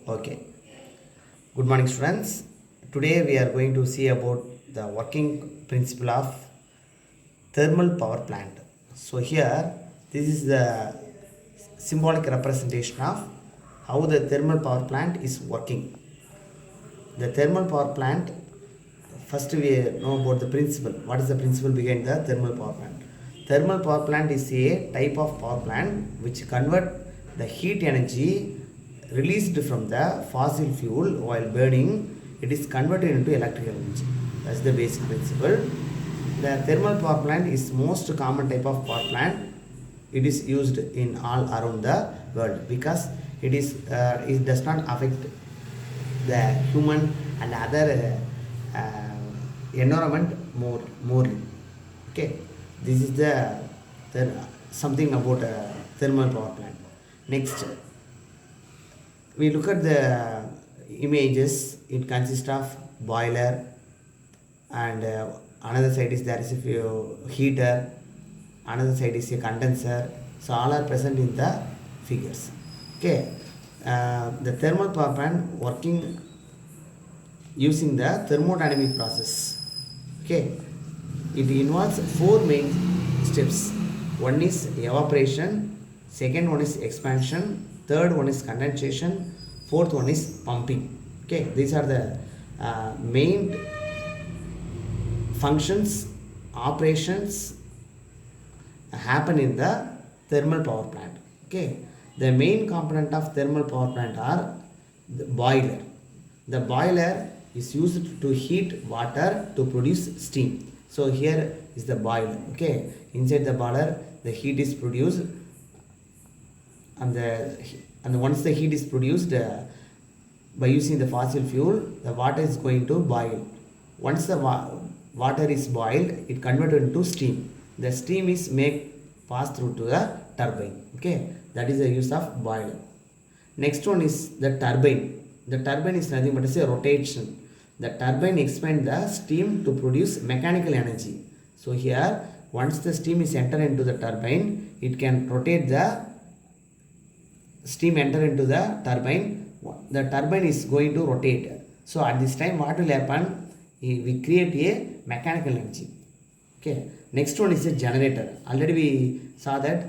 Okay. Good morning, students. Today we are going to see about the working principle of thermal power plant. So here, this is the symbolic representation of how the thermal power plant is working. The thermal power plant, first we know about the principle. What is the principle behind the thermal power plant? Thermal power plant is a type of power plant which convert the heat energy released from the fossil fuel while burning. It is converted into electrical energy. That's the basic principle. The thermal power plant is most common type of power plant. It is used in all around the world because it does not affect the human and other environment more. Okay, this is the something about thermal power plant. Next, we look at the images. It consists of boiler, and another side is there is a heater, another side is a condenser. So all are present in the figures. Okay, the thermal power plant working using the thermodynamic process. Okay, it involves four main steps. One is evaporation, second one is expansion, third one is condensation, fourth one is pumping. Okay, these are the main functions, operations happen in the thermal power plant. Okay, the main component of thermal power plant are the boiler. The boiler is used to heat water to produce steam. So here is the boiler. Okay, inside the boiler the heat is produced, and once the heat is produced by using the fossil fuel, the water is going to boil. Once the water is boiled, it converted into steam. The steam is pass through to the turbine. Okay, that is the use of boiler. Next one is the turbine. The turbine is nothing but a rotation. The turbine expands the steam to produce mechanical energy. So here, once the steam is entered into the turbine, it can rotate the steam enter into the turbine. The turbine is going to rotate. So at this time, what will happen? We create a mechanical energy. Okay. Next one is a generator. Already we saw that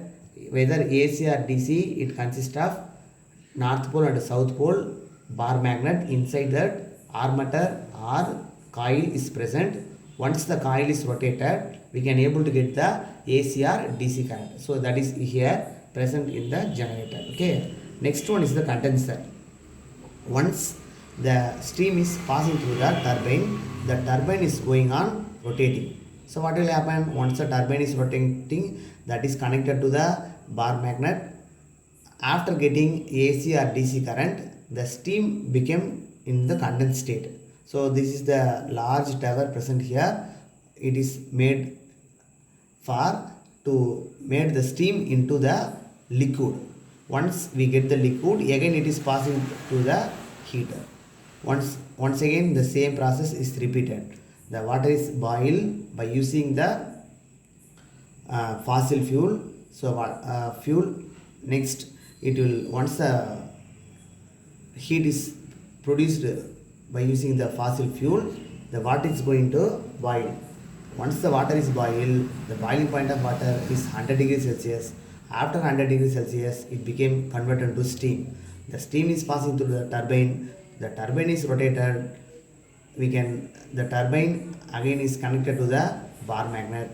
whether AC or DC, it consists of north pole and south pole bar magnet. Inside that armature or coil is present. Once the coil is rotated, we can able to get the AC or DC current. So that is here present in the generator. Okay. Next one is the condenser. Once the steam is passing through the turbine is going on rotating. So what will happen? Once the turbine is rotating, that is connected to the bar magnet. After getting AC or DC current, the steam became in the condensed state. So this is the large tower present here. It is made to make the steam into the liquid. Once we get the liquid, again it is passing to the heater. Once again the same process is repeated. The water is boiled by using the fossil fuel. So fuel, next it will, once the heat is produced by using the fossil fuel, the water is going to boil. Once the water is boiled, the boiling point of water is 100 degrees Celsius. After 100 degrees Celsius, it became converted to steam. The steam is passing through the turbine. The turbine is rotated. The turbine again is connected to the bar magnet.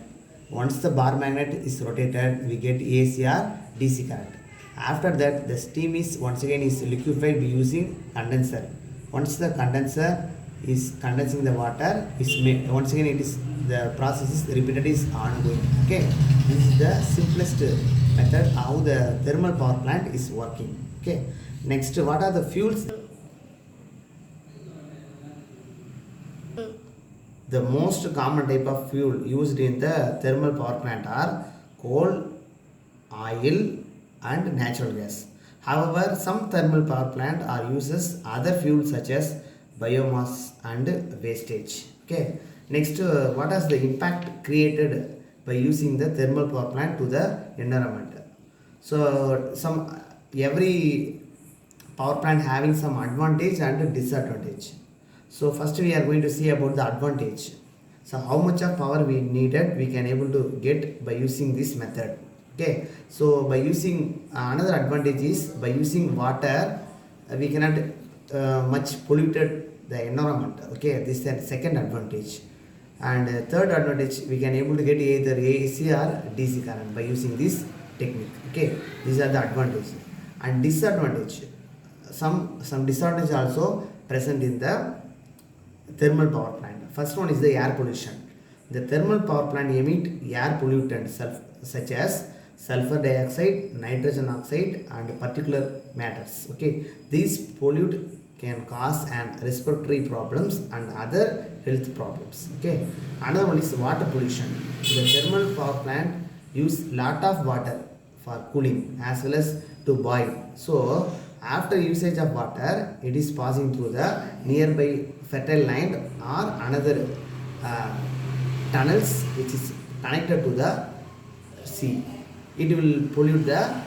Once the bar magnet is rotated, we get AC or DC current. After that, the steam is once again is liquefied by using condenser. Once the condenser is condensing the water, once again the process is repeated, is ongoing. Okay, this is the simplest method how the thermal power plant is working. Okay, next, what are the fuels? The most common type of fuel used in the thermal power plant are coal, oil, and natural gas. However, some thermal power plant are uses other fuels such as biomass and wastage. Okay. Next, what is the impact created by using the thermal power plant to the environment? So every power plant having some advantage and disadvantage. So first we are going to see about the advantage. So how much of power we needed we can able to get by using this method. Okay, so by using another advantage is by using water we cannot much polluted the environment. Okay, this is the second advantage. And third advantage, we can able to get either AC or DC current by using this technique. Okay, these are the advantages. And disadvantage, some disadvantage also present in the thermal power plant. First one is the air pollution. The thermal power plant emit air pollutants such as sulfur dioxide, nitrogen oxide, and particulate matters. Okay, these pollute can cause an respiratory problems and other health problems. Okay, another one is water pollution. The thermal power plant use lot of water for cooling as well as to boil. So after usage of water, it is passing through the nearby fertile land or another tunnels which is connected to the sea. It will pollute the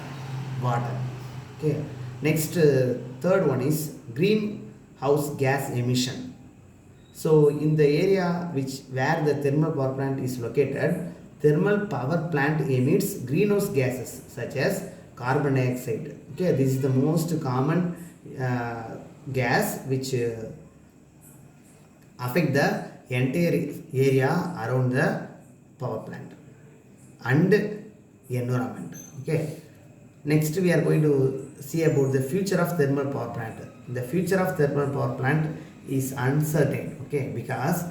water. Okay. Next, third one is greenhouse gas emission. So in the area where the thermal power plant is located, thermal power plant emits greenhouse gases such as carbon dioxide. Okay, this is the most common gas which affect the entire area around the power plant and environment. Okay, next we are going to see about the future of thermal power plant. The future of thermal power plant is uncertain. Okay, because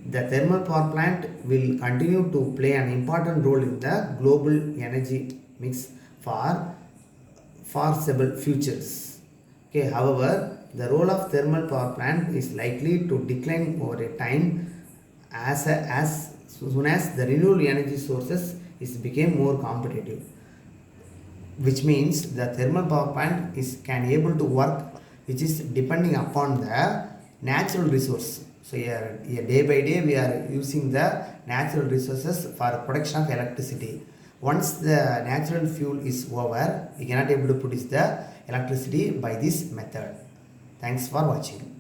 the thermal power plant will continue to play an important role in the global energy mix for foreseeable futures. Okay, however, the role of thermal power plant is likely to decline over a time as soon as the renewable energy sources is became more competitive, which means the thermal power plant can able to work which is depending upon the natural resource. So here day by day we are using the natural resources for production of electricity. Once the natural fuel is over, we cannot able to produce the electricity by this method. Thanks for watching.